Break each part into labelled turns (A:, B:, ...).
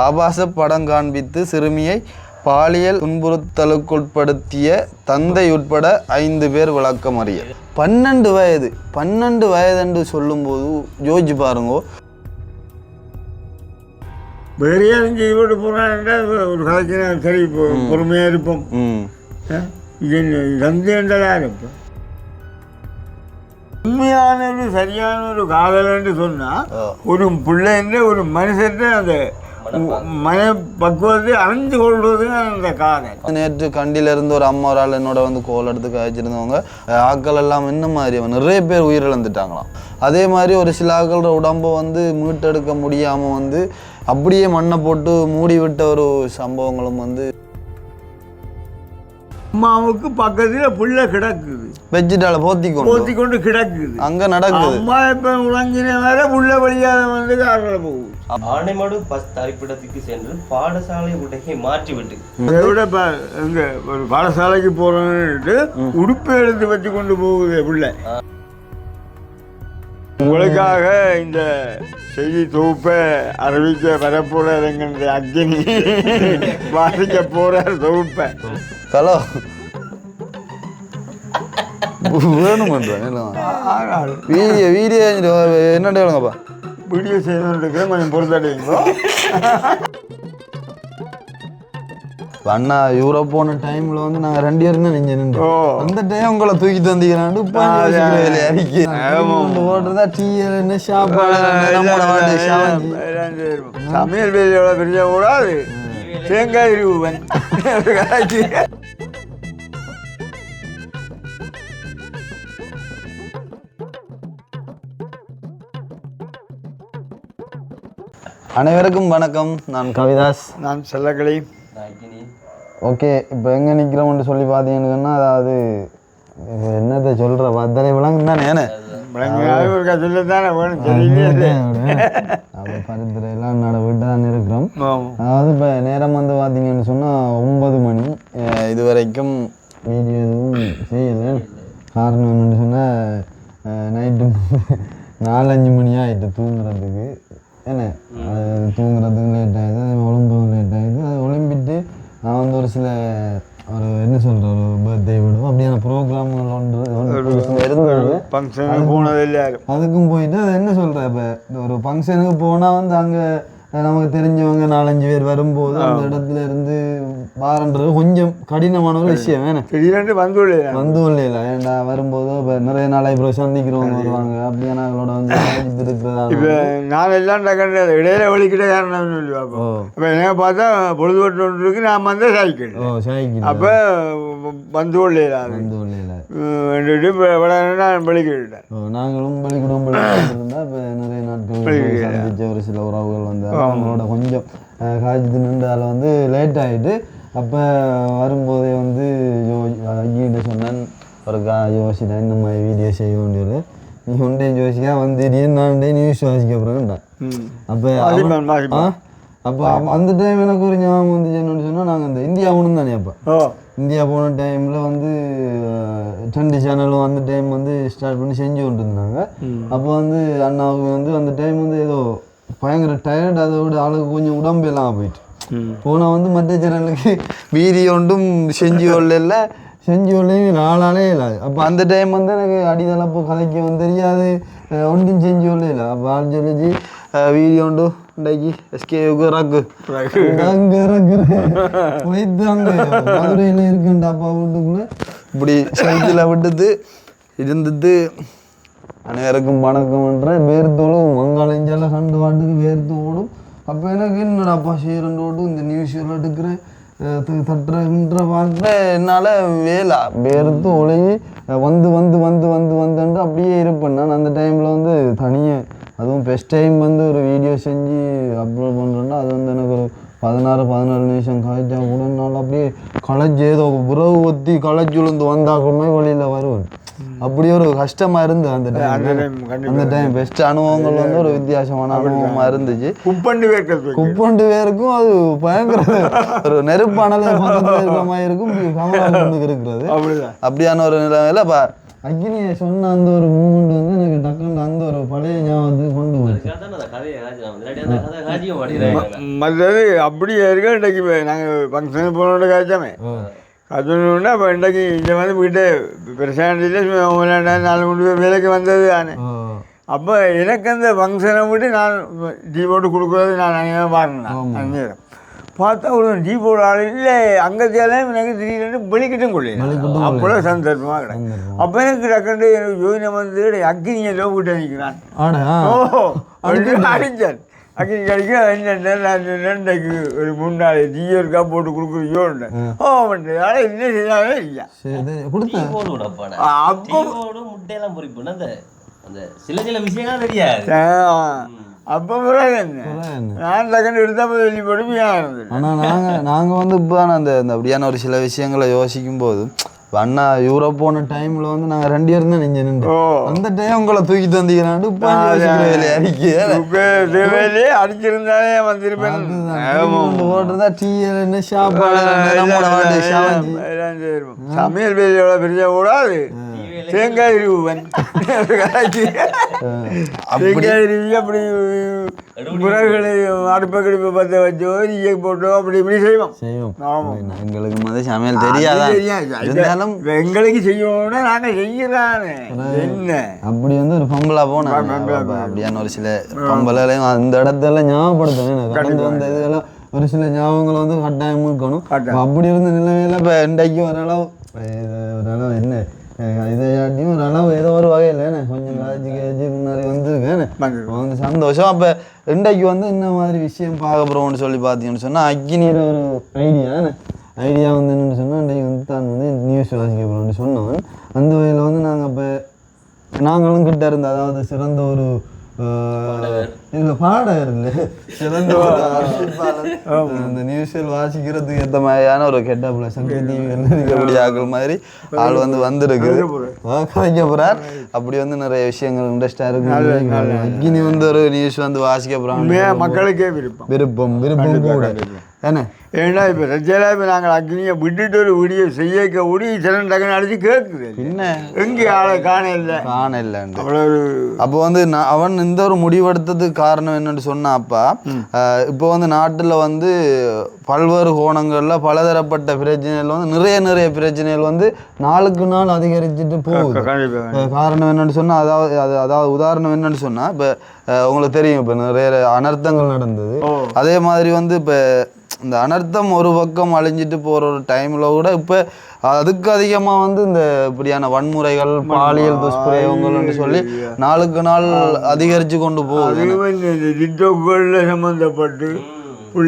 A: ஆபாச படம் காண்பித்து சிறுமியை பாலியல் துன்புறுத்தலுக்குட்படுத்திய தந்தை உட்பட 5 பேர் விளக்கமறியல். 12 வயது என்று சொல்லும்போது யோசிச்சு பாருங்கோ.
B: வேறு யாரும் செய்து போகிறாங்க ஒரு கலைக்கிற சரி பொறுமையாக இருப்போம். தந்தை என்றதா இருப்போம். உண்மையான ஒரு சரியான ஒரு காதலன்னு சொன்னால் ஒரு பிள்ளைன்ற ஒரு மனுஷன் அந்த மன பக்குவத்தை அறிஞ்சு கொள்வது அந்த காதல்.
A: நேற்று கண்டியிலிருந்து ஒரு அம்மா ஒரு ஆள் என்னோட வந்து கோல் எடுத்து காய்ச்சிருந்தவங்க ஆக்கள் எல்லாம் இன்னும் மாதிரி நிறைய பேர் உயிரிழந்துட்டாங்களாம். அதே மாதிரி ஒரு சில ஆக்களோட உடம்பை வந்து மீட்டெடுக்க முடியாமல் வந்து அப்படியே மண்ணை போட்டு மூடி விட்ட ஒரு சம்பவங்களும் வந்து
B: அம்மாவுக்கு பக்கத்தில் பிள்ளை கிடக்குது,
A: வெஜிட்டால போத்தி
B: கொண்டு கிடக்குது,
A: அங்க நடக்குது.
B: அம்மா இப்ப உறங்கின வேற புள்ள வழியாக வந்து காரில் போகுது.
C: ஆனைமடு பஸ் தரிப்பிடத்துக்கு சென்று பாடசாலை உடையை மாற்றிவிட்டு
B: அதை விட எங்க ஒரு பாடசாலைக்கு போறோம்னுட்டு உடுப்பை எடுத்து வச்சு கொண்டு போகுது பிள்ளை. உங்களுக்காக இந்த செய்தி தொகுப்பை அறிவிக்க வரப்போறதுங்கிற அக்னி வாசிக்க போற தொகுப்பை
A: ஹலோ வேணும் வீடியோ என்ன வேணுங்கப்பா?
B: வீடியோ செய்யணுன்னு கொஞ்சம் பொறுத்தடைங்களோ.
A: அண்ணா யூரோப் போன டைம்ல வந்து நாங்க 2 பேரும் தான் நெஞ்சு நின்றோம். அந்த டைம் உங்களை தூக்கி தந்திக்கிறாண்டு ஓட்டுறதா டீ என்ன சாப்பாடு
B: சமையல் வேலையோட பெரிய கூடாது தேங்காய் இருவன்.
A: அனைவருக்கும் வணக்கம். நான் கவிதாஸ்.
B: நான் செல்லக்கலை.
A: ஓகே, இப்போ எங்கே நிற்கிறோம்னு சொல்லி பார்த்தீங்கன்னா, அதாவது என்னத்தை சொல்கிற பார்த்தலை விளங்கு தானே ஏன்னா
B: சொல்லத்தானே வேணும்.
A: அப்போ பரிந்துரையெல்லாம் நட விட்டு தான் இருக்கிறோம். அதாவது இப்போ நேரம் வந்து பார்த்தீங்கன்னு சொன்னால் 9 மணி. இது வரைக்கும் வீடியோ எதுவும் செய்யலை. காரணம் என்னென்னு சொன்னால் நைட்டு 4-5 மணி ஆகிட்டு தூங்குறதுக்கு. என்ன தூங்குறதுக்கு லேட் ஆகிடுது, ஒழும்பும் லேட் ஆகிடுது. அது ஒலிம்பிட்டு நான் வந்து ஒரு சில ஒரு என்ன சொல்கிற ஒரு பர்த்டே விடுவோம் அப்படியான ப்ரோக்ராம்கள் இருந்தது.
B: ஃபங்க்ஷனுக்கு போனது இல்லை,
A: அதுக்கும் போயிட்டு அது என்ன சொல்கிறேன். இப்போ ஒரு ஃபங்க்ஷனுக்கு போனால் வந்து அங்கே நமக்கு தெரிஞ்சவங்க 4-5 பேர் வரும்போது அந்த இடத்துல இருந்து வாரன்றது கொஞ்சம் கடினமான ஒரு விஷயம். வேணும்
B: திடீரென்று வந்து
A: இல்லை ஏன்டா வரும்போது இப்போ நிறைய நாளாக இப்போ சந்திக்கிறவங்க வருவாங்க. அப்படியான அவங்களோட வந்து இருக்கிறதா
B: இப்போ நான் எல்லாம் டக்கண்டது இடையில வலிக்கிட்ட காரணம்னு சொல்லி பார்ப்போம். இப்போ என்ன பார்த்தா பொழுதுபட்டு ஒன்று இருக்கு, நான் வந்து சைக்கிள் அப்போ வந்து கொள்ளையில வெளிக்கிட்டேன்.
A: நாங்களும் பள்ளிக்கூடம் இருந்தால் இப்போ நிறைய நாட்கள் சந்திச்ச ஒரு சில உறவுகள் வந்து அவங்களோட கொஞ்சம் காய்ச்சி நின்றால் வந்து லேட் ஆகிட்டு. அப்போ வரும்போதே வந்து ஐயிட்ட சொன்னேன் ஒரு யோசிட்டேன் இந்த மாதிரி வீடியோ செய்ய வேண்டியது. நீ ஒன்றையும் யோசிக்கா வந்து நான் நியூஸ் வாசிக்க அப்புறம்ட்டேன். அப்போ அந்த டைம் எனக்கு ஒரு ஞாபகம் வந்துச்சு என்னன்னு சொன்னால், நாங்கள் அந்த இந்தியா போகணும் தானே. அப்போ இந்தியா போன டைமில் வந்து 2 சேனலும் அந்த டைம் வந்து ஸ்டார்ட் பண்ணி செஞ்சு கொண்டு இருந்தாங்க. அப்போ வந்து அண்ணாவுக்கு வந்து அந்த டைம் வந்து ஏதோ பயங்கர டயர்ட், அதோட ஆளுக்கு கொஞ்சம் உடம்பு எல்லாம் போயிட்டு போனால் வந்து மற்ற சேனலுக்கு வீடியோ ஒன்றும் செஞ்சு கொள்ள செஞ்சு கொள்ளையும் நாளாலே இல்லாது. அப்போ அந்த டைம் வந்து எனக்கு அடிதளப்போ கலைக்கவும் தெரியாது, ஒன்றும் செஞ்சு கொள்ள இல்லை. அப்போ ஆள் சொல்லிச்சு வீடியோ உண்டு இன்றைக்கு எஸ்கேவுக்கு ரக்கு அங்கே போய்த்து அங்கே மதுரையில் இருக்குண்டா அப்பா வீட்டுக்குள்ளே இப்படி சைக்கிளை விட்டுட்டு இருந்துட்டு அனைவருக்கும் வணக்கம்ன்ற வேர்த்தோடும் மங்காளஞ்சால கண்டு வாட்டுக்கு வேர்த்தோடும். அப்போ எனக்கு என்னடாப்பா செய்யறோடு இந்த நியூஸில் எடுக்கிற தட்டுறன்ற பார்க்குற என்னால் வேலை வேர்த்து ஒழுகி வந்து வந்து வந்து வந்து வந்துட்டு அப்படியே இருப்பேன். நான் அந்த டைமில் வந்து தனியாக அதுவும் ஃபஸ்ட் டைம் வந்து ஒரு வீடியோ செஞ்சு அப்லோட் பண்ணுறேன்னா அது வந்து எனக்கு ஒரு 16-17 நிமிஷம் காய்ச்சா கூட என்னால் அப்படியே களைச்சி ஏதோ உறவு ஒத்தி களைச்சி விழுந்து வந்தாக்குமே வழியில் வருவேன். அப்படி ஒரு கஷ்டமாக இருந்து அந்த டைம் பெஸ்ட் அனுபவங்கள் வந்து ஒரு வித்தியாசமான அனுபவமாக இருந்துச்சு. குப்பண்டு வேருக்கும் அது பயங்கர ஒரு நெருப்பானது பக்கத்தில் இருக்கிற மாதிரி இருக்கும், கமலாவுக்கு இருக்கிறது அப்படியான ஒரு நிலைமையில். இப்போ அக்னியை சொன்ன அந்த ஒரு மூமெண்ட் வந்து எனக்கு டக்குன்னு அந்த ஒரு பழைய ஞாபகத்துக்கு கொண்டு போச்சு.
B: மற்றது அப்படியே இருக்க இன்றைக்கு நாங்கள் ஃபங்க்ஷனுக்கு போனோட காய்ச்சாமே கற்றுனா இப்போ இன்றைக்கு இங்கே வந்து வீட்டை பிரசாண்டியில் 4 பேர் வேலைக்கு வந்தது தானே. அப்போ எனக்கு அந்த ஃபங்க்ஷனை விட்டு நான் டீ போட்டு கொடுக்குறது நான் அங்கே பாருந்தேன். அந்த பார்த்தா ஒரு டீ போட ஆள் இல்லை அங்கே தேவையான எனக்கு திடீர்னு வெளிக்கிட்டும் கொள்ளையும் அப்போ சந்தர்ப்பமாக கிடையாது. அப்போ எனக்கு டக்குண்டு எனக்கு யோஜனை வந்து அக்னியை லோ விட்டு நிற்கிறான். அடிச்சான் அக்னி கிடைக்க என்னக்கு ஒரு 3 நாள் டீ இருக்கா போட்டு கொடுக்குறியோன்னு ஆனால் என்ன செய்யாவே இல்லை. அப்போ
C: முட்டையெல்லாம் பொறிப்பு அந்த சில விஷயங்கள் தெரியாது.
B: அப்போ என்ன நான் டக்குன்னு எடுத்தா போய் வெளியே போட்டு.
A: ஆனால் நாங்கள் வந்து இப்போ அந்த அப்படியான ஒரு சில விஷயங்களை யோசிக்கும் போது அண்ணா யூரோப் போன டைம்ல வந்து நாங்க 2 பேரும் தான் நெஞ்சு நின்று அந்த டைம் உங்களை தூக்கி தந்தீங்கன்னாண்டு
B: வேலையே அடிச்சிருந்தாலே வந்திருப்பேன்.
A: ஓடுறதா டீ என்ன சாப்பாடு
B: சமையல் வேலையோட பெரிய கூடாது. தேங்காய் இருவன் தேங்காய் இருவி அப்படி முறைகளை அடுப்பை கடிப்பை பற்ற வச்சோ நீயை போட்டோ அப்படி இப்படி செய்வோம்.
A: எங்களுக்கு முதல் சமையல் தெரியாதா
B: எங்களுக்கு செய்யணும்னா நாங்கள் செய்யறானே என்ன
A: அப்படி வந்து ஒரு பம்பலா போன அப்படியான ஒரு சில பம்பளையும் அந்த இடத்துல ஞாபகப்படுத்தணும். கடந்து வந்த இதெல்லாம் ஒரு சில ஞாபகங்களை வந்து கட்டாயம் இருக்கணும். அப்படி இருந்த நிலைமையில இப்போ இன்றைக்கு ஓரளவு என்ன இதையாட்டியும் ஓரளவு ஏதோ ஒரு வகையில் கொஞ்சம் காய்ச்சி முன்னாடி வந்துருக்கேன் வந்து சந்தோஷம். அப்போ இன்றைக்கு வந்து இந்த மாதிரி விஷயம் பார்க்க போகிறோம்னு சொல்லி பார்த்தீங்கன்னு சொன்னால் அக்னியில் ஒரு ஐடியா வந்து என்னென்னு சொன்னால் இன்றைக்கு வந்து தான் வந்து நியூஸ் வாசிக்க போகிறோம்னு சொன்னோம். அந்த வகையில் வந்து நாங்கள் இப்போ நாங்களும் கிட்ட இருந்த அதாவது சிறந்த ஒரு இல்லை பாடகர் இல்லை சிறந்த ஒரு இந்த நியூஸில் வாசிக்கிறதுக்கு ஏற்ற மாதிரியான ஒரு கெட்டப்பில் சக்தி டிவியில் இருக்கக்கூடிய ஆக்கள் மாதிரி ஆள் வந்து வந்துருக்குது கதைக்க போகிறார். அப்படி வந்து நிறைய விஷயங்கள் இன்ட்ரெஸ்டாக இருக்கு. அக்னி வந்து ஒரு நியூஸ் வந்து வாசிக்க போகிறாங்க.
B: மக்களுக்கே விருப்பம் கூட
A: என்ன
B: ஏன்னா இப்போ ரஜினியில் இப்போ நாங்கள் அக்னியை விட்டுட்டு ஒரு வீடியோ செய்ய ஓடி சிலன் டக்குன்னு அடிச்சு கேட்குது
A: என்ன
B: எங்கே ஆளை காண
A: இல்லைன்ட்டு அப்போ வந்து அவன் இந்த ஒரு முடிவெடுத்ததுக்கு காரணம் என்னன்னு சொன்னாப்பா இப்போ வந்து நாட்டில் வந்து பல்வேறு கோணங்களில் பலதரப்பட்ட பிரச்சனைகள் வந்து நிறைய பிரச்சனைகள் வந்து நாளுக்கு நாள் அதிகரிச்சுட்டு போகுது. காரணம் என்னன்னு சொன்னால் அதாவது உதாரணம் என்னன்னு சொன்னால் இப்போ உங்களுக்கு தெரியும் இப்போ நிறைய அனர்த்தங்கள் நடந்தது. அதே மாதிரி வந்து இப்போ இந்த அனர்த்தம் ஒரு பக்கம் அழிஞ்சிட்டு போகிற ஒரு டைமில் கூட இப்போ அதுக்கு அதிகமாக வந்து இந்த இப்படியான வன்முறைகள் பாலியல் துஷ்பிரயோகங்கள்னு சொல்லி நாளுக்கு நாள் அதிகரித்து கொண்டு போகுது.
B: சம்மந்தப்பட்டு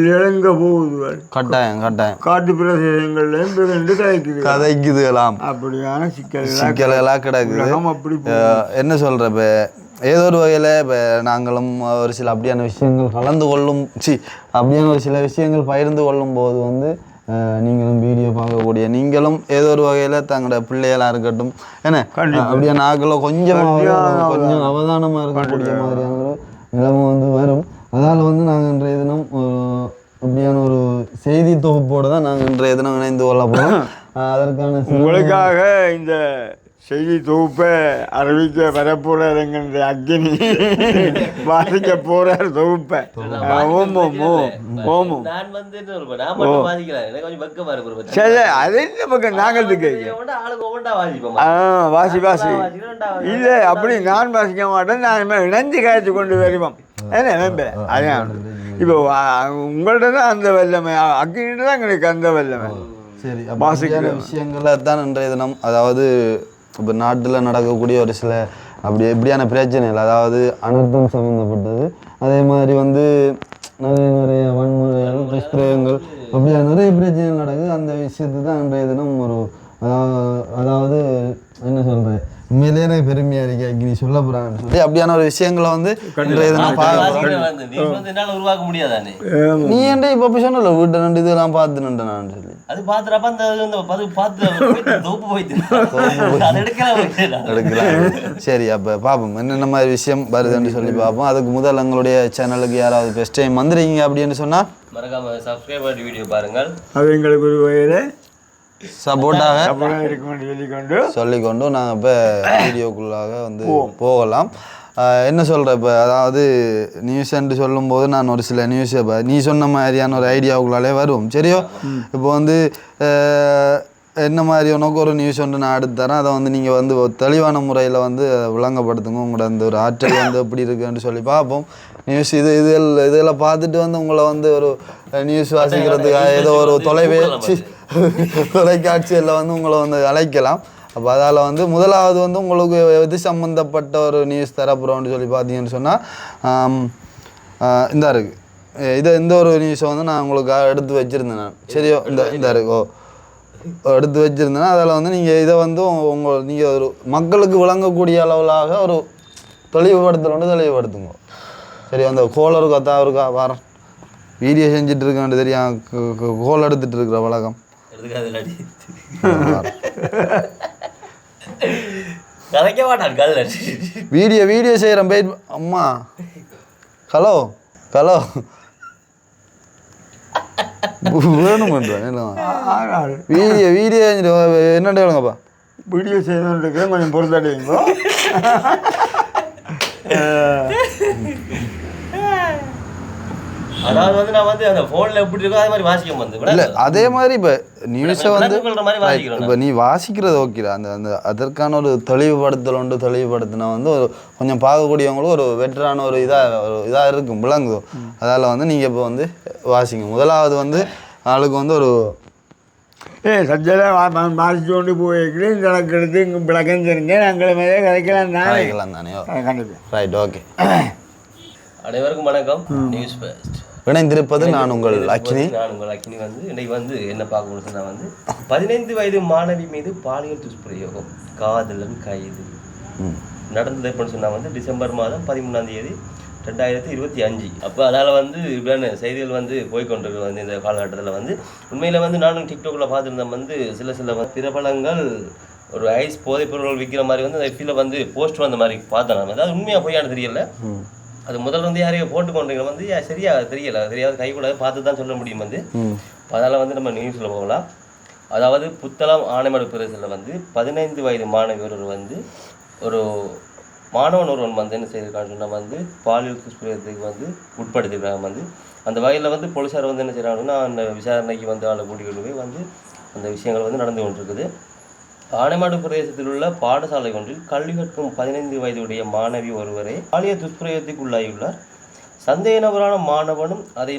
B: இழங்க போகுது
A: கட்டாயம்
B: காட்டு பிரதேசங்கள்ல
A: கதைக்குதுலாம்
B: அப்படியான
A: சிக்கல்களாக கிடக்குது.
B: அப்படி
A: என்ன சொல்கிற இப்போ ஏதோ ஒரு வகையில் இப்போ நாங்களும் ஒரு சில அப்படியான விஷயங்கள் அப்படியான ஒரு சில விஷயங்கள் பகிர்ந்து கொள்ளும் போது வந்து நீங்களும் வீடியோ பார்க்கக்கூடிய நீங்களும் ஏதோ ஒரு வகையில் தங்களோட பிள்ளைகளாக இருக்கட்டும் என்ன அப்படியான ஆக்களும் கொஞ்சம் அவதானமாக இருக்கக்கூடிய மாதிரியான ஒரு நிலைமை வந்து வரும். அதனால் வந்து நாங்கள் இன்றைய தினம் அப்படியான ஒரு செய்தி தொகுப்போடு தான் நாங்கள் இன்றைய தினம் இணைந்து கொள்ள போகிறோம். அதற்கான
B: உங்களுக்காக இந்த செய்தி தொகுப்பை அறிவிக்க வரப்போறார் என்கின்ற அக்னி வாசிக்க போறார் தொகுப்பை. சரி அது என்ன பக்கம் நாங்கள் வாசி இல்லை அப்படி நான் வாசிக்க மாட்டேன். நான் இணைஞ்சு காய்ச்சி கொண்டு வருவோம். அதான் இப்போ உங்கள்கிட்ட தான் அந்த வல்லமை அக்னிகிட்ட தான் எங்களுக்கு அந்த வல்லமை.
A: சரி வாசிக்கிற விஷயங்களை தான் இன்றைய தினம் அதாவது இப்போ நாட்டில் நடக்கக்கூடிய ஒரு சில எப்படியான பிரச்சனைகள் அதாவது அனர்த்தம் சம்மந்தப்பட்டது. அதே மாதிரி வந்து நிறைய வன்முறைகள் துஷ்பிரயோகங்கள் அப்படியான நிறைய பிரச்சனைகள் நடக்குது. அந்த விஷயத்து தான் இன்றைய தினம் ஒரு அதாவது என்ன சொல்கிறேன் உண்மையிலேயே எனக்கு பெருமையாக இருக்கு அக்னி சொல்ல போகிறாங்கன்னு சொல்லி அப்படியான ஒரு விஷயங்களை வந்து இன்றைய தினம்
C: உருவாக்க முடியாதானே.
A: நீ ஏன்டா இப்போ அப்படி சொன்னல வீட்டை ரெண்டு இதெல்லாம் பார்த்து நின்று நான் சொல்லி
C: அது பார்த்துறப்ப
A: எடுக்கலாம். சரி அப்போ பார்ப்போம் என்னென்ன மாதிரி விஷயம் வருதுன்னு சொல்லி பார்ப்போம். அதுக்கு முதல் எங்களுடைய சேனலுக்கு யாராவது ஃபர்ஸ்ட் டைம் வந்துருக்கீங்க அப்படின்னு சொன்னால்
C: மறக்காம சப்ஸ்கிரைப் பண்ணி வீடியோ பாருங்கள்.
B: அது எங்களுக்கு ஒரு வகையில்
A: சப்போர்ட்டாக
B: இருக்குமென்று
A: சொல்லிக்கொண்டு நாங்கள் இப்போ வீடியோக்குள்ளாக வந்து போகலாம். என்ன சொல்கிறேன் இப்போ, அதாவது நியூஸ்ன்ட்டு சொல்லும்போது நான் ஒரு சில நியூஸை இப்போ நீ சொன்ன மாதிரியான ஒரு ஐடியாவுக்குள்ளாலே வருவோம். சரியோ, இப்போ வந்து என்ன மாதிரி உனக்கு ஒரு நியூஸ் ஒன்று நான் எடுத்து தரேன். அதை வந்து நீங்கள் வந்து தெளிவான முறையில் வந்து விளங்கப்படுத்துங்க. உங்களோட அந்த ஒரு ஆற்றல் வந்து எப்படி இருக்குன்னு சொல்லி பார்ப்போம். நியூஸ் இதெல்லாம் பார்த்துட்டு வந்து உங்களை வந்து ஒரு நியூஸ் வாசிக்கிறதுக்காக ஏதோ ஒரு தொலைக்காட்சியில் வந்து உங்களை வந்து அழைக்கலாம். அப்போ அதால் வந்து முதலாவது வந்து உங்களுக்கு எது சம்மந்தப்பட்ட ஒரு நியூஸ் தரப்புறோன்னு சொல்லி பார்த்தீங்கன்னு சொன்னால் இந்த இருக்குது. இந்த ஒரு நியூஸை வந்து நான் உங்களுக்காக எடுத்து வச்சுருந்தேன் நான். சரியோ, இந்த இருக்கோ எடுத்து வச்சுருந்தேன்னா அதில் வந்து நீங்கள் இதை வந்து நீங்கள் ஒரு மக்களுக்கு விளங்கக்கூடிய அளவிலாக ஒரு தெளிவுபடுத்துங்க. சரி, அந்த கோல் இருக்கா வாரம் வீடியோ செஞ்சுட்டு இருக்கேன் தெரியும், கோல் எடுத்துகிட்டு இருக்கிற வழக்கம் வீடியோ செய்கிறேன் போய் அம்மா. ஹலோ வேணுமன்றேன் வீடியோ என்னட்டு வேணுங்கப்பா.
B: வீடியோ செய்யணுன்றதுக்கு கொஞ்சம் பொறுத்தடையுங்கோ.
C: அதாவது வந்து நான் வந்து அந்த ஃபோனில் எப்படி இருக்கோ அதே மாதிரி வாசிக்க வந்து
A: இல்லை, அதே மாதிரி இப்போ நியூஸை வந்து இப்போ நீ வாசிக்கிறது ஓகே. அந்த அதற்கான ஒரு தெளிவுபடுத்தினா வந்து ஒரு கொஞ்சம் பார்க்கக்கூடியவங்களும் ஒரு வெற்றான ஒரு இதாக இருக்கும் விளங்குதோ. அதால் வந்து நீங்கள் இப்போ வந்து வாசிங்க. முதலாவது வந்து ஆளுக்கு வந்து ஒரு
B: சப்ஜெக்டாக வாசித்து கொண்டு போய்க்கிட்டு இந்த கணக்கெடுத்து இங்கே விளக்கம் தெரிஞ்சு நாங்கள் மேலே கதைக்கலாம்
A: தானே.
B: கண்டிப்பாக.
A: Right, okay.
C: அனைவருக்கும் வணக்கம். நியூஸ் ஃபர்ஸ்ட்
A: இணைந்திருப்பது நான் உங்கள் அக்கினி.
C: வந்து இன்னைக்கு வந்து என்ன பார்க்க சொன்னா வந்து 15 வயது மாணவி மீது பாலியல் துஷ்பிரயோகம், காதலன் கைது நடந்தது எப்படின்னு சொன்னா வந்து டிசம்பர் மாதம் 13ஆம் தேதி 2025. அப்போ அதனால் வந்து இப்படியான செய்திகள் வந்து போய்கொண்டிருக்கு வந்து இந்த காலகட்டத்தில் வந்து உண்மையில் வந்து நானும் டிக்டாக்ல பார்த்துருந்தேன் வந்து சில பிரபலங்கள் ஒரு ஐஸ் போதைப் பொருட்கள் விற்கிற மாதிரி வந்து அந்த ஃபீலை வந்து போஸ்ட் வந்த மாதிரி பார்த்தேன். நான் அதாவது உண்மையாக போயான்னு தெரியல. அது முதல்ல வந்து யாரையும் போட்டுக்கொண்டிருக்கிற வந்து சரியாக தெரியாது கைக்கூடாது பார்த்து தான் சொல்ல முடியும் வந்து. அதனால் வந்து நம்ம நியூஸில் போகலாம். அதாவது புத்தளம் ஆனைமடு பிரதேசத்தில் வந்து 15 வயது மாணவி ஒருவர் வந்து ஒரு மாணவன் ஒருவன் வந்து என்ன செய்திருக்கான்னு சொன்னால் வந்து பாலியல் துஷ்பிரயோகத்துக்கு வந்து உட்படுத்திருக்காங்க வந்து. அந்த வகையில் வந்து போலீஸார் வந்து என்ன செய்கிறாங்கன்னா அந்த விசாரணைக்கு வந்து ஆளை கூட்டிகிட்டு போய் வந்து அந்த விஷயங்கள் வந்து நடந்து கொண்டிருக்குது. ஆனைமடு பிரதேசத்தில் உள்ள பாடசாலை ஒன்றில் கல்வி கற்கும் 15 வயதுடைய மாணவி ஒருவரை பாலியல் துஷ்பிரயோகத்துக்கு உள்ளாகியுள்ளார். சந்தேக நபரான மாணவனும் அதே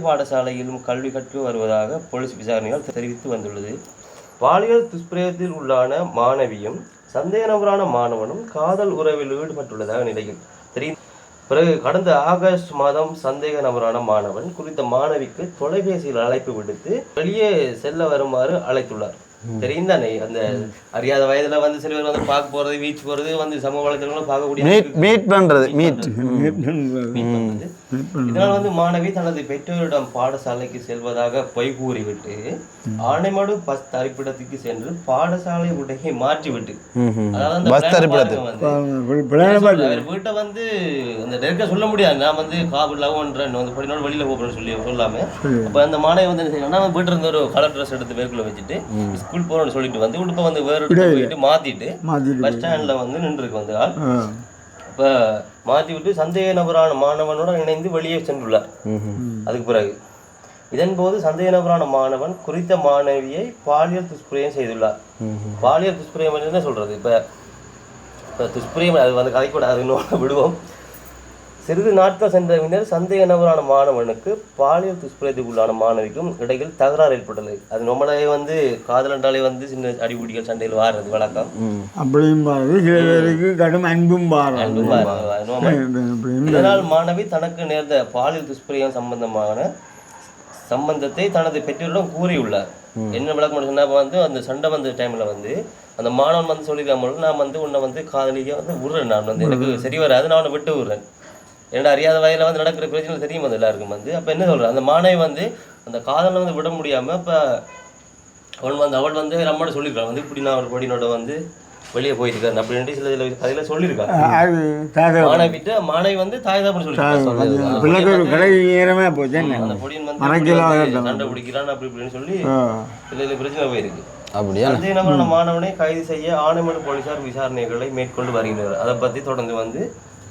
C: பாடசாலையிலும் கல்வி கற்று வருவதாக போலீஸ் விசாரணைகள் தெரிவித்து வந்துள்ளது. பாலியல் துஷ்பிரயோகத்தில் உள்ளான மாணவியும் சந்தேக நபரான மாணவனும் காதல் உறவில் ஈடுபட்டுள்ளதாக நிலையில் தெரியும். பிறகு கடந்த ஆகஸ்ட் மாதம் சந்தேக நபரான மாணவன் குறித்த மாணவிக்கு தொலைபேசியில் அழைப்பு விடுத்து வெளியே செல்ல வருமாறு அழைத்துள்ளார். தெரியும் தானே, அந்த அறியாத வயதுல வந்து சில பேர் வந்து பார்க்க போறது, பீச் போறது வந்து சமூக வலைதளங்களும் பார்க்கக்கூடிய இதனால் வந்து மாணவி தனது பெற்றோரிடம் பாடசாலைக்கு செல்வதாக பொய் கூறிவிட்டு ஆனைமடு பஸ் தரிப்பிடத்துக்கு சென்று பாடசாலை உடையை மாற்றிவிட்டு, அதாவது வீட்டை வந்து அந்த நெருக்க சொல்ல முடியாது, நான் வந்து காபு லவ் பண்றேன் வந்து படினோட வெளியில போறேன்னு சொல்லாம அப்ப அந்த மாணவி வந்து என்ன செய்யணும், வீட்டுல இருந்து ஒரு கலர் ட்ரெஸ் எடுத்து பேக்குள்ள வச்சுட்டு ஸ்கூல் போறோம்னு சொல்லிட்டு வந்து உடுப்ப வந்து வேற போயிட்டு மாத்திட்டு பஸ் ஸ்டாண்ட்ல வந்து நின்றுருக்கு வந்து ஆள். அப்ப மாத்தி விட்டு சந்தேக நபரான மாணவனோட இணைந்து வெளியே சென்றுள்ளார். அதுக்கு பிறகு இதன்போது சந்தேக நபரான மாணவன் குறித்த மாணவியை பாலியல் துஷ்பிரயோகம் செய்துள்ளார். பாலியல் துஷ்பிரயோகம் என்ன சொல்றது, இப்ப துஷ்பிரயோகம் அது வந்து கதை கூட அது இன்னும் விடுவோம். சிறிது நாட்கள் சென்ற பின்னர் சந்தேக நபரான மாணவனுக்கு பாலியல் துஷ்பிரயோகத்துக்குள்ளான மாணவிக்கும் இடையில் தகராறு ஏற்பட்டது. அது நம்மளே வந்து காதல் என்றாலே வந்து சின்ன அடிபுடிகள் சண்டையில் வாடுறது வழக்கம்.
B: அப்படியும் கடும் அன்பும்
C: இதனால் மாணவி தனக்கு நேர்ந்த பாலியல் துஷ்பிரயோகம் சம்பந்தத்தை தனது பெற்றோரிடம் கூறியுள்ளார். என்ன விளக்கம் சொன்னா வந்து அந்த சண்டை வந்த டைம்ல வந்து அந்த மாணவன் வந்து சொல்லிருக்காமல் நான் வந்து உன்னை வந்து காதலிக்க வந்து விடுறேன், நான் வந்து எனக்கு சரி வராது, நான் உன்னை விட்டு விடுறேன், என்னோட அறியாத வயதில் வந்து நடக்கிற பிரச்சனை தெரியும் வந்து எல்லாருக்கும் வந்து. அப்போ என்ன சொல்கிறேன், அந்த மாணவி வந்து அந்த காதலை வந்து விட முடியாமல் இப்போ அவள் வந்து நம்மளோட சொல்லியிருக்காள் வந்து இப்படி நான் ஒரு படினோட வந்து வெளியே போயிருக்காரு அப்படின்ட்டு சில கதையில சொல்லியிருக்காங்க.
B: அது தாத்தா
C: மாணவிட்ட மாணவி வந்து தாய் தான் சொல்லி
B: பிள்ளைக்கு ஒரு கடை நேரமே போச்சு.
C: அந்த பொடியன் வந்து சண்டை பிடிக்கிறான் அப்படி இப்படின்னு சொல்லி இல்லை பிரச்சனை போயிருக்கு.
A: அப்படியா?
C: அதே நபரான மாணவனை கைது செய்ய ஆனைமடு போலீசார் விசாரணைகளை மேற்கொண்டு வருகின்றனர். அதை பற்றி தொடர்ந்து வந்து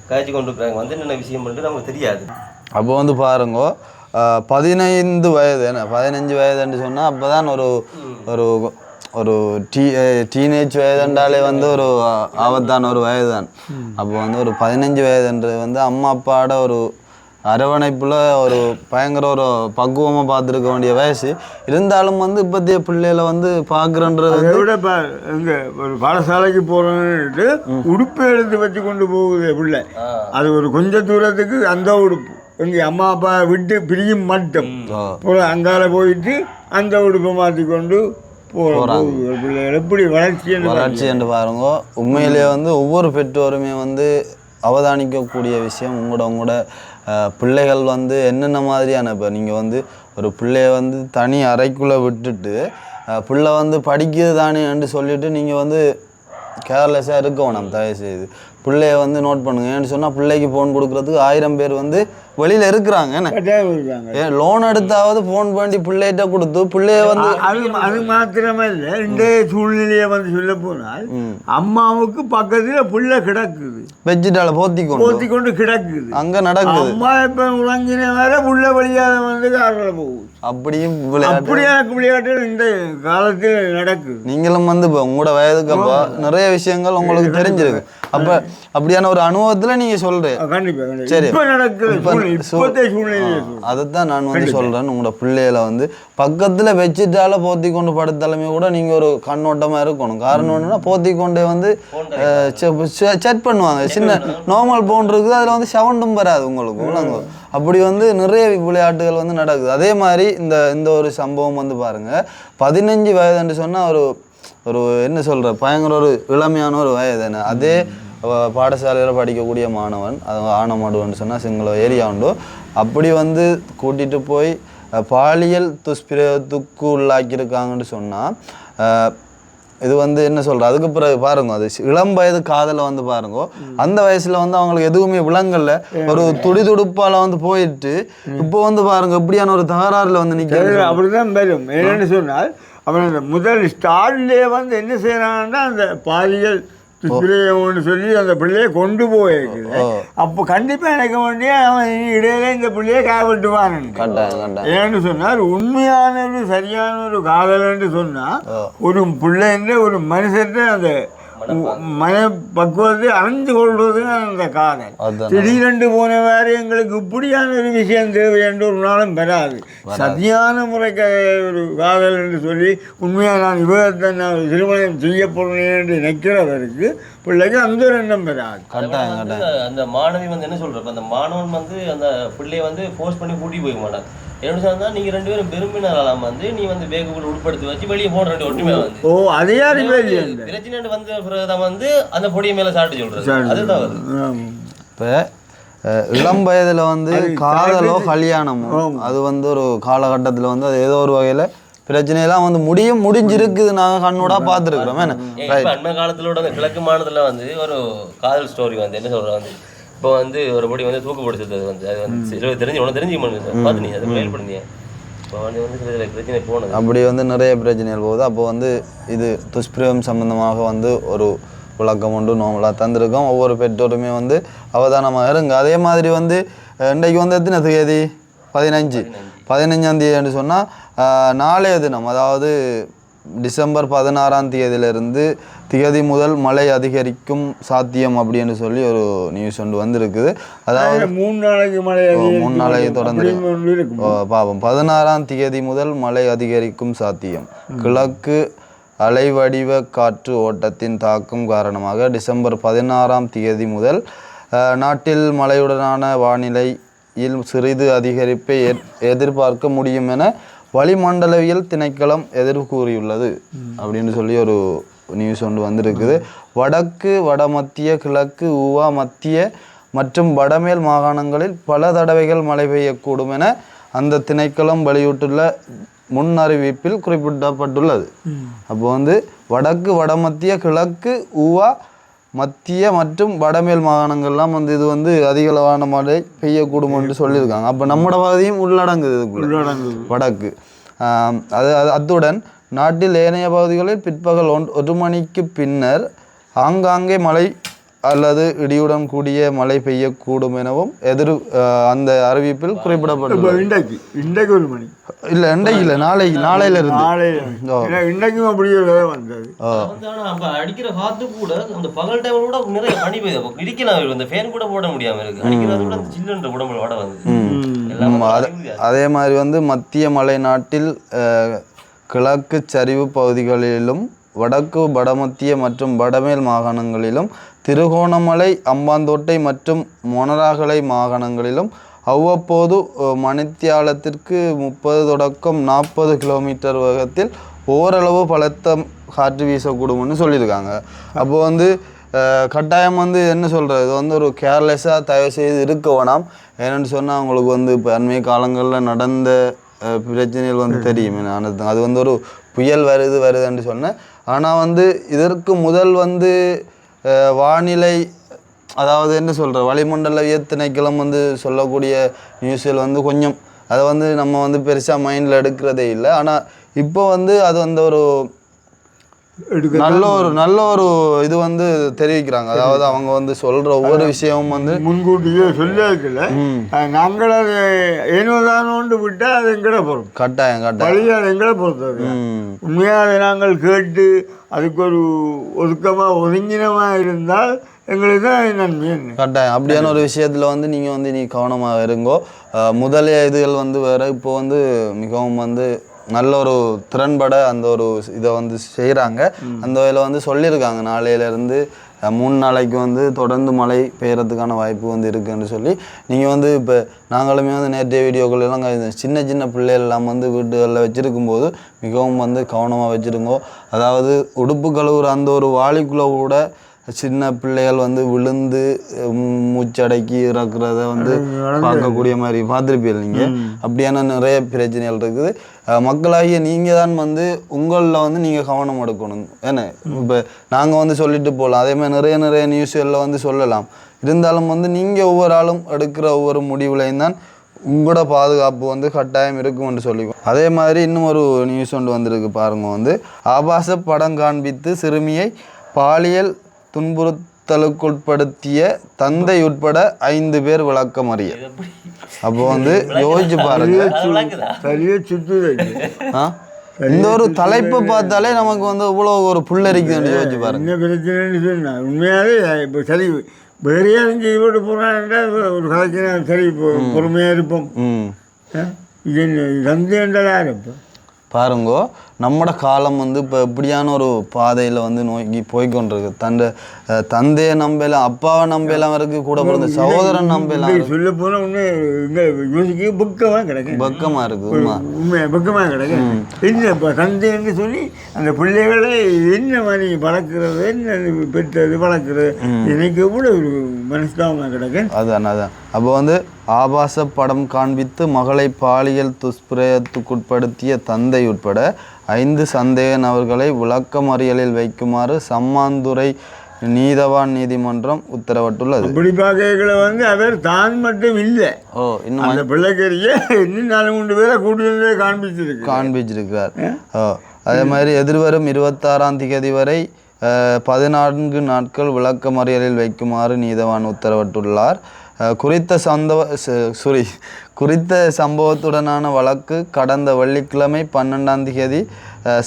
C: காய்ச்சி கொண்டு இருக்கிறாங்க. வந்து என்ன விஷயம் பண்ணிட்டு நமக்கு தெரியாது.
A: அப்போ வந்து பாருங்க 15 வயது என்ன 15 வயதுன்னு சொன்னால் அப்போ தான் ஒரு ஒரு ஒரு டீனேஜ் வயதுன்றாலே வந்து ஒரு ஆபத்தான ஒரு வயது தான். அப்போ வந்து ஒரு 15 வயதுன்றது வந்து அம்மா அப்பாவோட ஒரு அரவணைப்பில் ஒரு பயங்கர ஒரு பக்குவமாக பார்த்துருக்க வேண்டிய வயசு. இருந்தாலும் வந்து இப்போத்தைய பிள்ளைகளை வந்து பார்க்குறன்றது
B: விட இங்கே ஒரு பாடசாலைக்கு போகிறோன்ட்டு உடுப்பு எடுத்து வச்சு கொண்டு போகுது பிள்ளை. அது ஒரு கொஞ்ச தூரத்துக்கு அந்த உடுப்பு எங்கள் அம்மா அப்பா விட்டு பிரியும் மட்டும் அங்கால போயிட்டு அந்த உடுப்பை மாற்றி கொண்டு போகிறாங்க பிள்ளைகள். எப்படி வளர்ச்சி என்று
A: பாருங்க. உண்மையிலேயே வந்து ஒவ்வொரு பெற்றோருமே வந்து அவதானிக்கக்கூடிய விஷயம் உங்களோட பிள்ளைகள் வந்து என்னென்ன மாதிரியான இப்போ நீங்கள் வந்து ஒரு பிள்ளைய வந்து தனி அறைக்குள்ளே விட்டுட்டு பிள்ளை வந்து படிக்கிறது தானேன்னு சொல்லிவிட்டு நீங்கள் வந்து கேர்லெஸ்ஸாக இருக்க வேணாம். தயவுசெய்து பிள்ளைய வந்து நோட் பண்ணுங்க. ஏன்னு சொன்னால் பிள்ளைக்கு ஃபோன் கொடுக்குறதுக்கு 1000 பேர் வந்து வெளியில் இருக்கிறாங்க. என்ன லோன் எடுத்தாவது ஃபோன் பண்ணி பிள்ளைகிட்ட கொடுத்து பிள்ளைய வந்து
B: அது மாத்திரமே இல்லை. இன்றைய சூழ்நிலையை வந்து சொல்ல போனால் அம்மாவுக்கு பக்கத்தில் பிள்ளை கிடக்குது,
A: வெஜிட்டால போத்தி
B: கொண்டு கிடக்குது,
A: அங்கே நடக்குது.
B: அம்மா இப்போ உறங்கின வேற புள்ள வழியாத வந்து காரில் போகுது.
A: அப்படியும்
B: விளையாட்டு இந்த காலத்தில் நடக்குது.
A: நீங்களும் வந்து இப்போ உங்களோட வயதுக்கு அப்போ நிறைய விஷயங்கள் உங்களுக்கு தெரிஞ்சிருக்கு. அப்போ அப்படியான ஒரு அனுபவத்தில் நீங்கள் சொல்கிறேன்.
B: கண்டிப்பாக
A: சரி,
B: அதைத்தான்
A: நான் வந்து சொல்கிறேன். உங்களோட பிள்ளைகளை வந்து பக்கத்தில் வச்சுட்டால போத்தி கொண்டு படுத்தாலுமே கூட நீங்கள் ஒரு கண்ணோட்டமாக இருக்கணும். காரணம் என்னன்னா போத்தி கொண்டே வந்து செட் பண்ணுவாங்க. சின்ன நார்மல் போன் இருக்குது, அதில் வந்து சவுண்டும் வராது உங்களுக்கு. அப்படி வந்து நிறைய விளையாட்டுகள் வந்து நடக்குது. அதே மாதிரி இந்த ஒரு சம்பவம் வந்து பாருங்கள் 15 வயதுன்னு சொன்னால் ஒரு என்ன சொல்கிற பயங்கர ஒரு இளமையான ஒரு வயது. என்ன அதே பாடசாலையில் படிக்கக்கூடிய மாணவன் அது ஆனமாடுன்னு சொன்னால் சிங்கள ஏரியா உண்டு. அப்படி வந்து கூட்டிகிட்டு போய் பாலியல் துஷ்பிரயோகத்துக்கு உள்ளாக்கியிருக்காங்கன்னு சொன்னால் இது வந்து என்ன சொல்கிறது. அதுக்கு பிறகு பாருங்க அது இளம் வயது காதலை வந்து பாருங்க. அந்த வயசில் வந்து அவங்களுக்கு எதுவுமே விளங்கல, ஒரு துடிதுடுப்பால் வந்து போயிட்டு இப்போ வந்து பாருங்க இப்படியான ஒரு தகராறில் வந்து நிற்கிறது.
B: அப்படிதான் வரும். என்னென்னு சொன்னால் அவன் முதல் ஸ்டார்ட்லேயே வந்து என்ன செய்யறாங்கன்னா அந்த பாலியல் துஷ்பிரயோகம்னு சொல்லி அந்த பிள்ளையை கொண்டு போயிருக்குது. அப்போ கண்டிப்பாக எனக்கு வேண்டிய அவன் இடையில இந்த பிள்ளையை காவிட்டுவான். ஏன்னு சொன்னால் உண்மையான ஒரு சரியான ஒரு காதல்னு சொன்னால் ஒரு பிள்ளைன்ற ஒரு மனுஷன் அந்த மன பக்குவத்தை அறிந்து கொள்வது அந்த காதல். திடீரென்று போன வேறு எங்களுக்கு இப்படியான ஒரு விஷயம் தேவை என்று ஒரு நாளும் பெறாது. சதியான முறைக்கு ஒரு காதல் என்று சொல்லி உண்மையாக நான் விவாதத்தை நான் திருமணம் செய்ய போகிறேன் என்று நினைக்கிறவருக்கு பிள்ளைக்கு அந்த ஒரு எண்ணம் பெறாது.
C: அந்த மாணவி வந்து என்ன சொல்கிறப்ப அந்த மாணவன் வந்து அந்த பிள்ளையை வந்து ஃபோர்ஸ் பண்ணி கூட்டி போய்க்க மாட்டான். என்ன சொன்னா நீங்க 2 பேரும் விரும்பினாலாம் வந்து நீ வந்து பேக்குக்குள்ள உட்படுத்தி வச்சு வெளியே போன 2 ஒட்டுமே வந்து
B: அதே
C: பிரச்சனை வந்து பிறகுதான் வந்து அந்த பொடியை மேல சாப்பிட்டு சொல்றது. அதுதான்
A: இப்போ இளம் வயதுல வந்து காதலோ கல்யாணமோ அது வந்து ஒரு காலகட்டத்தில் வந்து அது ஏதோ ஒரு வகையில பிரச்சனையெல்லாம் வந்து முடிஞ்சிருக்குது. நாங்கள் கண்ணோட பார்த்துருக்குறோம்.
C: அண்மை காலத்திலோட அந்த கிழக்கு மாநிலத்தில் வந்து ஒரு காதல் ஸ்டோரி வந்து என்ன சொல்ற வந்து இப்போ வந்து ஒரு படி வந்து தூக்குப்படுத்துறது வந்து அது வந்து தெரிஞ்சு பார்த்து நீ அதை மேல்படுத்திய இப்போ வந்து பிரச்சனை போனது.
A: அப்படி வந்து நிறைய பிரச்சனைகள் போகுது. அப்போ வந்து இது துஷ்பிரயோகம் சம்பந்தமாக வந்து ஒரு விளக்கம் ஒன்று நார்மலாக தந்திருக்கோம். ஒவ்வொரு பெற்றோருமே வந்து அவதானமாக இருங்க. அதே மாதிரி வந்து இன்றைக்கு வந்து எத்தனை தேதி 15ஆம் தேதின்னு சொன்னால் நாளைய தினம் அதாவது டிசம்பர் 16ஆம் தேதியிலிருந்து திகதி முதல் மழை அதிகரிக்கும் சாத்தியம் அப்படின்னு சொல்லி ஒரு நியூஸ் ஒன்று வந்திருக்குது. அதாவது 3 நாளைக்கு தொடர்ந்து பாவம் 16ஆம் தேதி முதல் மழை அதிகரிக்கும் சாத்தியம். கிழக்கு அலைவடிவ காற்று ஓட்டத்தின் தாக்கம் காரணமாக டிசம்பர் 16ஆம் தேதி முதல் நாட்டில் மழையுடனான வானிலையில் சிறிது அதிகரிப்பை எதிர்பார்க்க முடியும் என வளிமண்டலவியல் திணைக்களம் எதிர்ப்பு கூறியுள்ளது அப்படின்னு சொல்லி ஒரு நியூஸ் ஒன்று வந்திருக்குது. வடக்கு வடமத்திய கிழக்கு ஊவா மத்திய மற்றும் வடமேல் மாகாணங்களில் பல தடவைகள் மழை பெய்யக்கூடும் என அந்த திணைக்களம் வெளியிட்டுள்ள முன் அறிவிப்பில் குறிப்பிடப்பட்டுள்ளது. அப்போ வந்து வடக்கு வடமத்திய கிழக்கு ஊவா மத்திய மற்றும் வடமேல் மாகாணங்கள்லாம் வந்து இது வந்து அதிகளவான மழை பெய்யக்கூடும் என்று சொல்லியிருக்காங்க. அப்போ நம்மளோட பகுதியும் உள்ளடங்குது இதுக்குள்ள வடக்கு. அத்துடன் நாட்டில் ஏனைய பகுதிகளில் பிற்பகல் 1 மணிக்கு பின்னர் ஆங்காங்கே மழை அல்லது இடியுடன் கூடிய மழை பெய்யக்கூடும் எனவும் அந்த அறிவிப்பில் குறிப்பிடப்பட்டுள்ளது.
B: இன்றைக்கு 1 மணி
A: இல்லை, இன்றைக்கு இல்லை, நாளையில இருந்து
B: இன்றைக்கும் அப்படி வந்தது.
C: அடிக்கிற காத்து கூட அந்த பகல் டைம் கூட நிறைய பனி பெய்யுது. இடிக்கலாம், அந்த ஃபேன் கூட போட முடியாம இருக்கு. அடிக்கிறது கூட அந்த சில்லுன்ற உடம்புல வட வந்து.
A: அதே மாதிரி வந்து மத்திய மலை நாட்டில் கிழக்கு சரிவு பகுதிகளிலும் வடக்கு வடமத்திய மற்றும் வடமேல் மாகாணங்களிலும் திருகோணமலை அம்பாந்தோட்டை மற்றும் மொனராகலை மாகாணங்களிலும் அவ்வப்போது மணித்தியாலத்திற்கு 30 தொடக்கம் 40 கிலோமீட்டர் வேகத்தில் ஓரளவு பலத்த காற்று வீசக்கூடும்னு சொல்லியிருக்காங்க. அப்போ வந்து கட்டாயம் வந்து என்ன சொல்கிறது, இது வந்து ஒரு கேர்லெஸ்ஸாக தயவு செய்து இருக்க வேணாம். ஏன்னு சொன்னால் அவங்களுக்கு வந்து இப்போ அண்மை காலங்களில் நடந்த பிரச்சனைகள் வந்து தெரியும். அது வந்து ஒரு புயல் வருதுன்னு சொன்னேன். ஆனால் வந்து இதற்கு முதல் வந்து வானிலை, அதாவது என்ன சொல்கிற வளிமண்டலவிய திணைக்களம் வந்து சொல்லக்கூடிய நியூஸில் வந்து கொஞ்சம் அதை வந்து நம்ம வந்து பெருசாக மைண்டில் எடுக்கிறதே இல்லை. ஆனால் இப்போ வந்து அது வந்து ஒரு நல்ல ஒரு இது வந்து தெரிவிக்கிறாங்க. அதாவது அவங்க வந்து சொல்ற ஒவ்வொரு விஷயமும் வந்து
B: முன்கூட்டியே சொல்லியிருக்கல. நாங்கள் அதை ஏனோதானோண்டு விட்டால் அது எங்கட பொறுப்பு. கட்டாயம் அது எங்கட பொறுத்தது. உண்மையாக நாங்கள் கேட்டு அதுக்கு ஒரு ஒதுக்கமாக ஒதுங்கினமாக இருந்தால் எங்களுக்கு தான் நன்மை.
A: கட்டாயம் அப்படியான ஒரு விஷயத்தில் வந்து நீங்கள் வந்து நீ கவனமாக இருங்கோ. முதலிய இதுகள் வந்து வேறு இப்போ வந்து மிகவும் வந்து நல்ல ஒரு திறன்பட அந்த ஒரு இதை வந்து செய்கிறாங்க. அந்த வகையில் வந்து சொல்லியிருக்காங்க நாளையிலேருந்து 3 நாளைக்கு வந்து தொடர்ந்து மழை பெய்யறதுக்கான வாய்ப்பு வந்து இருக்குன்னு சொல்லி. நீங்கள் வந்து இப்போ நாங்களுமே வந்து நேற்றைய வீடியோக்கள் எல்லாம் சின்ன சின்ன பிள்ளைகள் எல்லாம் வந்து வீடுகளில் வச்சுருக்கும்போது மிகவும் வந்து கவனமாக வச்சுருங்கோ. அதாவது உடுப்பு கழுவுற அந்த ஒரு வாளிக்குள்ளே கூட சின்ன பிள்ளைகள் வந்து விழுந்து மூச்சடக்கி இறக்குறத வந்து பார்க்கக்கூடிய மாதிரி பார்த்துருப்பீங்க நீங்கள். அப்படியான நிறைய பிரச்சனைகள் இருக்குது. மக்களாகிய நீங்கள் தான் வந்து உங்களில் வந்து நீங்கள் கவனம் எடுக்கணும். ஏன்னா இப்போ நாங்கள் வந்து சொல்லிட்டு போகலாம், அதே மாதிரி நிறைய நியூஸ்களில் வந்து சொல்லலாம். இருந்தாலும் வந்து நீங்கள் ஒவ்வொரு ஆளும் எடுக்கிற ஒவ்வொரு முடிவுலையும் தான் உங்களோட பாதுகாப்பு வந்து கட்டாயம் இருக்கும்னு சொல்லிக்குவோம். அதே மாதிரி இன்னும் ஒரு நியூஸ் ஒன்று வந்திருக்கு பாருங்க. வந்து ஆபாச படம் காண்பித்து சிறுமியை பாலியல் துன்புறுத்தலுக்குட்படுத்திய தந்தை உட்பட 5 பேர் விளக்கமறிய. அப்போ வந்து யோசிச்சு பாருங்க. இந்த ஒரு தலைப்பை பார்த்தாலே நமக்கு வந்து இவ்வளோ ஒரு புல்லரிக்குதுன்னு யோசிச்சு பாருங்க.
B: என்ன பிரச்சனைன்னு சொன்னா உண்மையாவே இப்போ சரி வேறையா செஞ்சு போட்டு போறான்டா ஒரு கலைக்கிற சரி பொறுமையாக இருப்போம். இது தந்தைன்றதா இருப்போம்.
A: பாருங்கோ, நம்மட காலம் வந்து இப்போ இப்படியான ஒரு பாதையில் வந்து நோக்கி போய்கொண்டிருக்கு. தந்தையை நம்பலாம், அப்பாவை நம்பலாம் இருக்கு, கூட பிறந்த சகோதரன் நம்பலாம்.
B: சொல்ல போனால் ஒன்று யோசிக்க பக்கமாக கிடைக்கும்.
A: பக்கமாக இருக்குது
B: உண்மையாக பக்கமாக கிடைக்கும். என்ன இப்போ தந்தைன்னு சொல்லி அந்த பிள்ளைகளை என்ன மாதிரி பழக்கிறது, என்ன பெற்றது பழக்கிறது, எனக்கு எவ்வளோ ஒரு மனஸ்தாபமாக கிடைக்கும்.
A: அதான் அப்போ வந்து ஆபாச படம் காண்பித்து மகளை பாலியல் துஷ்பிரயத்துக்குட்படுத்திய தந்தை உட்பட 5 சந்தேக நபர்களை விளக்கமறியலில் வைக்குமாறு சம்மாந்துறை நீதவான் நீதிமன்றம் உத்தரவிட்டுள்ளது.
B: அப்படி பார்க்கல வந்து அவர் தான் மட்டும் இல்லை, இன்னும் அந்த பிள்ளைக்கறிய இன்னும் 4-3 பேரை கூட்டியே
A: காண்பிச்சிருக்கார். அதே மாதிரி எதிர்வரும் 26ஆம் தேதி வரை 14 நாட்கள் விளக்கமறியலில் வைக்குமாறு நீதவான் உத்தரவிட்டுள்ளார். குறித்த சம்பவத்துடனான வழக்கு கடந்த வெள்ளிக்கிழமை 12ஆம் தேதி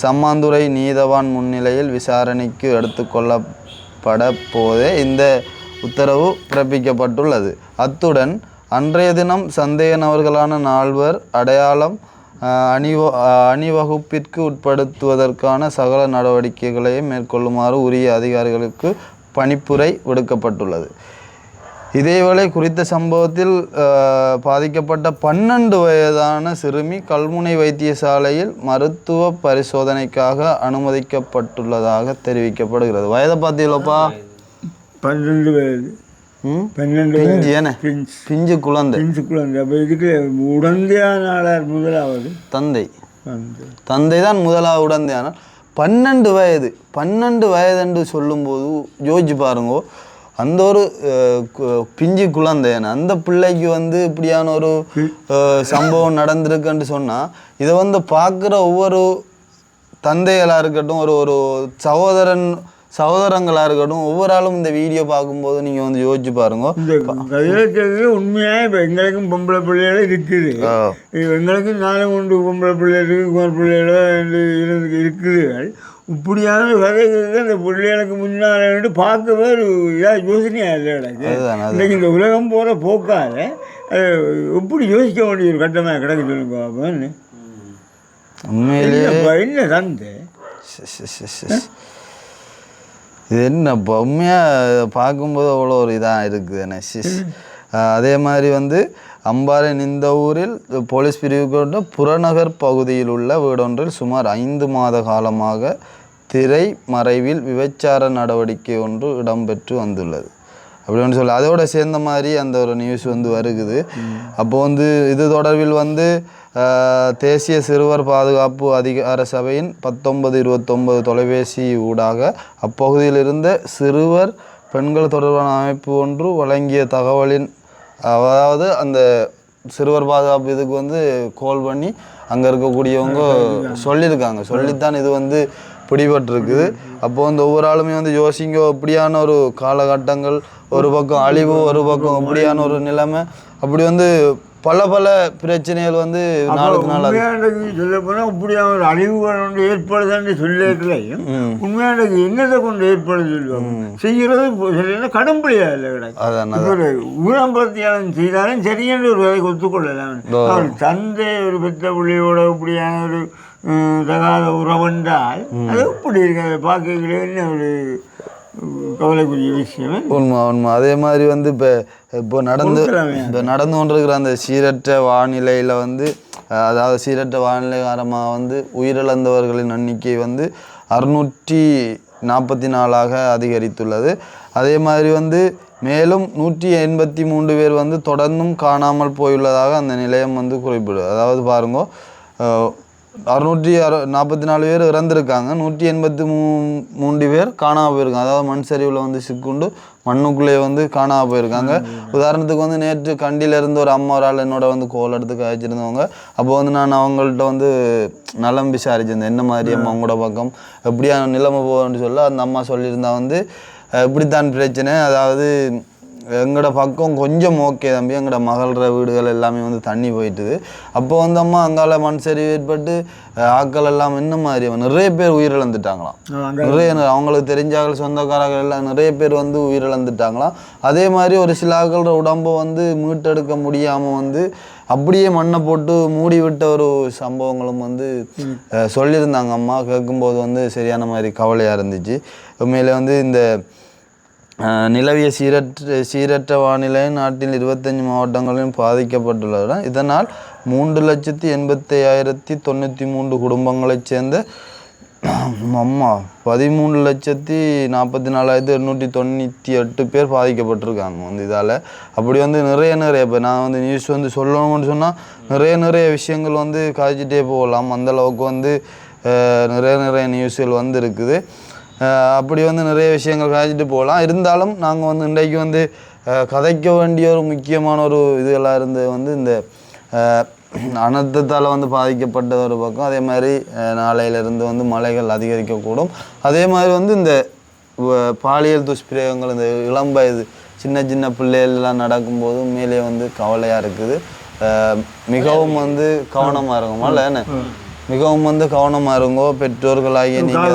A: சம்மாந்துறை நீதவான் முன்னிலையில் விசாரணைக்கு எடுத்துக்கொள்ளப்பட போதே இந்த உத்தரவு பிறப்பிக்கப்பட்டுள்ளது. அத்துடன் அன்றைய தினம் சந்தேக நபர்களான 4 அடையாளம் அணிவகுப்பிற்கு உட்படுத்துவதற்கான சகல நடவடிக்கைகளையும் மேற்கொள்ளுமாறு உரிய அதிகாரிகளுக்கு பணிப்புரை விடுக்கப்பட்டுள்ளது. இதேவேளை குறித்த சம்பவத்தில் பாதிக்கப்பட்ட 12 வயதான சிறுமி கல்முனை வைத்தியசாலையில் மருத்துவ பரிசோதனைக்காக அனுமதிக்கப்பட்டுள்ளதாக தெரிவிக்கப்படுகிறது. வயதை பார்த்தீங்களப்பா?
B: 12 வயது.
A: 12 பிஞ்சு குழந்தை.
B: அப்போ இதுக்கு உடந்தையான முதலாவது
A: தந்தை தான் முதலாவது உடந்தையானால் 12 வயதுன்னு சொல்லும்போது யோசிச்சு பாருங்க, அந்த ஒரு பிஞ்சு குழந்தையான அந்த பிள்ளைக்கு வந்து இப்படியான ஒரு சம்பவம் நடந்திருக்குன்னு சொன்னால், இதை வந்து பார்க்குற ஒவ்வொரு தந்தைகளாக இருக்கட்டும், ஒரு சகோதரங்களாக இருக்கட்டும், ஒவ்வொரு ஆளும் இந்த வீடியோ பார்க்கும்போது நீங்கள் வந்து யோசிச்சு பாருங்க.
B: இந்த கதையில உண்மையாக இப்போ எங்களுக்கும் பொம்பளை பிள்ளைகளும் இருக்குது, எங்களுக்கும் 4 பொம்பளை பிள்ளைகளுக்கு குமர் பிள்ளைகளோ இருக்குதுகள். இப்படியான கதைகளுக்கு அந்த பிள்ளைகளுக்கு முன்னால் பார்க்கவே ஒரு இதாக யோசனையாக இல்லை எனக்கு. இன்றைக்கு இந்த உலகம் போகிற போக்கால் எப்படி யோசிக்க வேண்டிய ஒரு கட்டமாக கிடக்கு சொல்லுங்க பாப்போன்னு.
A: உண்மையிலேயே
B: என்ன தந்தை
A: இது என்னப்பா உண்மையாக பார்க்கும்போது அவ்வளோ ஒரு இதாக இருக்குது என்ன சிஸ். அதே மாதிரி வந்து அம்பாறை இந்த ஊரில் போலீஸ் பிரிவு கொண்ட புறநகர் பகுதியில் உள்ள வீடொன்றில் சுமார் 5 மாத காலமாக திரை மறைவில் விபச்சார நடவடிக்கை ஒன்று இடம்பெற்று வந்துள்ளது அப்படின்னு சொல்லி அதோட சேர்ந்த மாதிரி அந்த ஒரு நியூஸ் வந்து வருகுது. அப்போ வந்து இது தொடர்பில் வந்து தேசிய சிறுவர் பாதுகாப்பு அதிகார சபையின் 1929 தொலைபேசி ஊடாக அப்பகுதியில் இருந்த சிறுவர் பெண்கள் தொடர்பான அமைப்பு ஒன்று வழங்கிய தகவலின், அதாவது அந்த சிறுவர் பாதுகாப்பு இதுக்கு வந்து கால் பண்ணி அங்கே இருக்கக்கூடியவங்க சொல்லித்தான் இது வந்து பிடிபட்டிருக்குது. அப்போ வந்து ஒவ்வொரு ஆளுமே வந்து யோசிங்க, இப்படியான ஒரு காலகட்டங்கள், ஒரு பக்கம் அழிவு, ஒரு பக்கம் இப்படியான ஒரு நிலைமை, அப்படி வந்து பல பிரச்சனைகள் வந்து நாளுக்கு நாள்
B: சொல்ல போனால் இப்படியான ஒரு அழிவுகள் ஒன்று ஏற்படுதுன்னு சொல்லிக்கலையும் உண்மையான என்னதை கொண்டு ஏற்படுது சொல்லுவாங்க. செய்கிறது சரியான கடம்படியா இல்லை கிடையாது. ஒரு ஊரம்பரத்தியாளன் செய்தாலும் சரியென்று ஒரு வேலைக்கு ஒத்துக்கொள்ளலாம். அவர் தந்தை ஒரு பெற்ற பிள்ளையோட இப்படியான ஒரு தகாத உறவென்றால் அது இப்படி இருக்கு. அதை பார்க்கல என்ன ஒரு கவலைக்குரிய விஷயம்.
A: உண்மை. அதே மாதிரி வந்து இப்போ நடந்து கொண்டிருக்கிற அந்த சீரற்ற வானிலையில் வந்து, அதாவது சீரற்ற வானிலை காரணமாக வந்து உயிரிழந்தவர்களின் எண்ணிக்கை வந்து 644ஆக அதிகரித்துள்ளது. அதே மாதிரி வந்து மேலும் 183 பேர் வந்து தொடர்ந்தும் காணாமல் போயுள்ளதாக அந்த நிலையம் வந்து குறிப்பிடுது. அதாவது பாருங்க, 644 பேர் இறந்துருக்காங்க, 183 பேர் காணாமல் போயிருக்காங்க. அதாவது மண் சரிவில் வந்து சிக்குண்டு மண்ணுக்குள்ளேயே வந்து காணாமல் போயிருக்காங்க. உதாரணத்துக்கு வந்து நேற்று கண்டியிலேருந்து ஒரு அம்மா ஒரு ஆள் என்னோட வந்து கோல் எடுத்து காய்ச்சிருந்தவங்க. அப்போ வந்து நான் அவங்கள்ட்ட வந்து நலம் விசாரிச்சிருந்தேன், என்ன மாதிரி அம்மா உங்களோட பக்கம் எப்படியான நிலைமை போகுதுன்னு சொல்ல அந்த அம்மா சொல்லியிருந்தா வந்து இப்படித்தான் பிரச்சனை, அதாவது எங்களோட பக்கம் கொஞ்சம் ஓகே தம்பி, எங்களோட மகளோட வீடுகள் எல்லாமே வந்து தண்ணி போயிட்டுது. அப்போ வந்து அம்மா அங்கால மண் சரிவு ஏற்பட்டு ஆக்கள் எல்லாம் என்ன மாதிரி நிறைய பேர் உயிரிழந்துட்டாங்களாம். அவங்களுக்கு தெரிஞ்சாக்கள் சொந்தக்காரர்கள் எல்லாம் நிறைய பேர் வந்து உயிரிழந்துட்டாங்களாம். அதே மாதிரி ஒரு சில ஆக்களோட உடம்பை வந்து மீட்டெடுக்க முடியாமல் வந்து அப்படியே மண்ணை போட்டு மூடி விட்ட ஒரு சம்பவங்களும் வந்து சொல்லியிருந்தாங்க அம்மா. கேட்கும்போது வந்து சரியான மாதிரி கவலையாக இருந்துச்சு. உண்மையிலே வந்து இந்த நிலவிய சீரற்ற வானிலை நாட்டில் 25 மாவட்டங்களிலும் பாதிக்கப்பட்டுள்ளது. இதனால் 3,85,093 குடும்பங்களைச் சேர்ந்த 13,44,898 பேர் பாதிக்கப்பட்டிருக்காங்க வந்து இதால். அப்படி வந்து நிறைய இப்போ நான் வந்து நியூஸ் வந்து சொல்லணும்னு சொன்னால் நிறைய விஷயங்கள் வந்து காய்ச்சிட்டே போகலாம். அந்தளவுக்கு வந்து நிறைய நியூஸ்கள் வந்து இருக்குது. அப்படி வந்து நிறைய விஷயங்கள் காய்ச்சிட்டு போகலாம். இருந்தாலும் நாங்கள் வந்து இன்றைக்கு வந்து கதைக்க வேண்டிய ஒரு முக்கியமான ஒரு இதெல்லாம் இருந்து வந்து இந்த அனர்த்தத்தால் வந்து பாதிக்கப்பட்ட ஒரு பக்கம். அதே மாதிரி நாளையிலிருந்து வந்து மழைகள் அதிகரிக்கக்கூடும். அதே மாதிரி வந்து இந்த பாலியல் துஷ்பிரயோகங்கள், இந்த இளம் வயது சின்ன பிள்ளைகள்லாம் நடக்கும்போது மேலே வந்து கவலையாக இருக்குது. மிகவும் வந்து கவனமாக இருக்குமா இல்லை என்ன? மிகவும் வந்து கவனமாக இருங்கோ. பெற்றோர்களாகிய நீங்கள்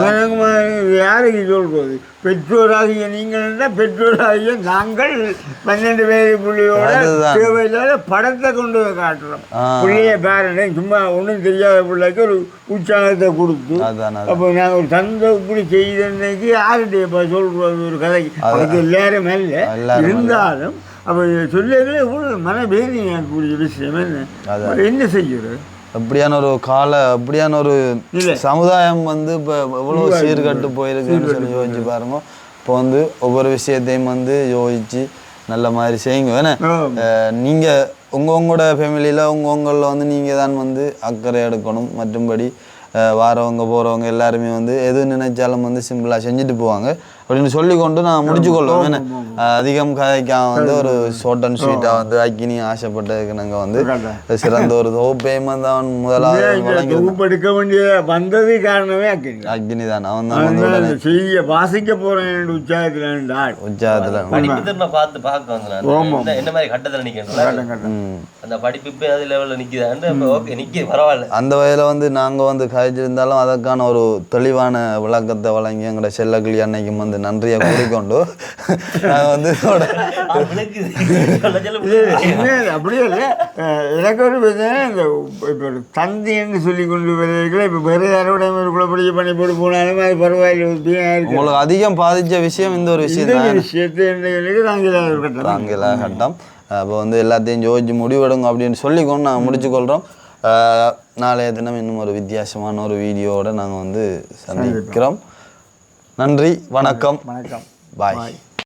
B: யாருக்கு சொல்றது? பெற்றோராகிய நீங்கள் பெற்றோராகிய நாங்கள் 12 வயது பிள்ளையோட தேவையில்லாத படத்தை கொண்டு காட்டுறோம். பிள்ளைய பேரண்ட சும்மா ஒன்றும் தெரியாத பிள்ளைக்கு ஒரு உற்சாகத்தை கொடுத்து, அப்போ நாங்கள் ஒரு தந்தை இப்படி செய்தன்னைக்கு யாருடைய சொல்றது ஒரு கதைக்கு அதுக்கு எல்லாரும் இல்லை இருந்தாலும் அப்போ சொல்லுங்களே இவ்வளோ மனவேதனையாக கூடிய விஷயம் என்ன செய்யுறது?
A: அப்படியான ஒரு சமுதாயம் வந்து இப்போ எவ்வளோ சீர்கட்டு போயிருக்குன்னு சொல்லி யோசிச்சு பாருங்க. இப்போ வந்து ஒவ்வொரு விஷயத்தையும் வந்து யோசிச்சு நல்ல மாதிரி செய்யுங்க. ஏன்னா நீங்கள் உங்களோட ஃபேமிலியில் உங்களில் வந்து நீங்கள் தான் வந்து அக்கறை எடுக்கணும். மற்றும்படி வாரவங்க போகிறவங்க எல்லாருமே வந்து எது நினைச்சாலும் வந்து சிம்பிளாக செஞ்சுட்டு போவாங்க அப்படின்னு சொல்லிக்கொண்டு நான் முடிச்சு கொள்வோம். ஏன்னா அதிகம் கதைக்காக வந்து ஒரு ஷார்ட் அண்ட் ஸ்வீட்டாக வந்து அக்கினி ஆசைப்பட்டதுக்கு நாங்கள் வந்து சிறந்த ஒரு தொகுப்பையும் தான் முதலாவது
B: எடுக்க வேண்டிய வந்தது காரணமே
A: அக்கினி தான். அவன் தான்
B: செய்ய வாசிக்க போகிறேன் உற்சாகத்தில்
C: பார்த்து பார்க்க என்ன மாதிரி கட்டத்தில் நிற்கணும் அந்த படிப்பு இப்போ அது லெவலில் நிற்கிதான்னு ஓகே நிற்க பரவாயில்ல.
A: அந்த வகையில் வந்து நாங்கள் வந்து கழிச்சிருந்தாலும் அதற்கான ஒரு தெளிவான விளக்கத்தை வழங்கி எங்களோட செல்லக்கிளி அன்னைக்கும் வந்து நன்றியை கூறிக்கொண்டு நாங்கள் வந்து
B: அப்படியே இல்லை எனக்கு ஒரு பிரச்சனை இந்த இப்போ ஒரு தந்தி என்று சொல்லி கொண்டு வருவீங்களா இப்போ வேறு யாரோட குழப்படிக்க பண்ணி போட்டு போனாலும் அது பரவாயில்லை.
A: உங்களுக்கு அதிகம் பாதித்த விஷயம் இந்த ஒரு விஷயம் தான்
B: விஷயத்தை
A: ஆங்கில கட்டம். அப்போ வந்து எல்லாத்தையும் யோசிச்சு முடிவெடுங்க அப்படின்னு சொல்லிக்கொண்டு நாங்கள் முடிச்சுக்கொள்கிறோம். நாளைய தினம் இன்னும் ஒரு வித்தியாசமான ஒரு வீடியோவோட நாங்கள் வந்து சந்திக்கிறோம். நன்றி, வணக்கம்,
B: வணக்கம்,
A: பாய்.